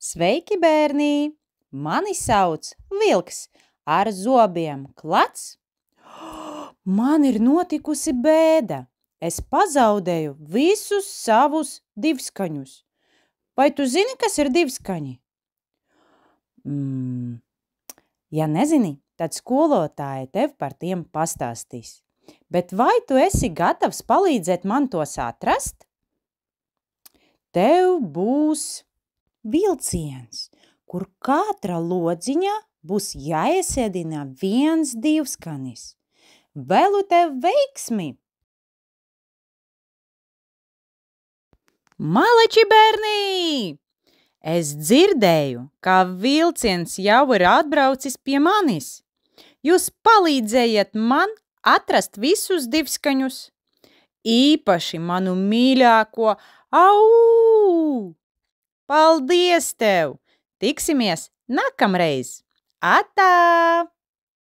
Sveiki, bērni! Mani sauc Vilks ar zobiem klats. Man ir notikusi bēda. Es pazaudēju visus savus divskaņus. Vai tu zini, kas ir divskaņi? Ja nezini, tad skolotāja tev par tiem pastāstīs. Bet vai tu esi gatavs palīdzēt man tos atrast? Tev būs vilciens, kur katra lodziņā būs jāiesēdina viens divskanis. Vēlu tev veiksmi! Maleči, bērni! Es dzirdēju, ka vilciens jau ir atbraucis pie manis. Jūs palīdzējiet man atrast visus divskaņus, īpaši manu mīļāko au! Paldies tev! Tiksimies nākamreiz! Atā!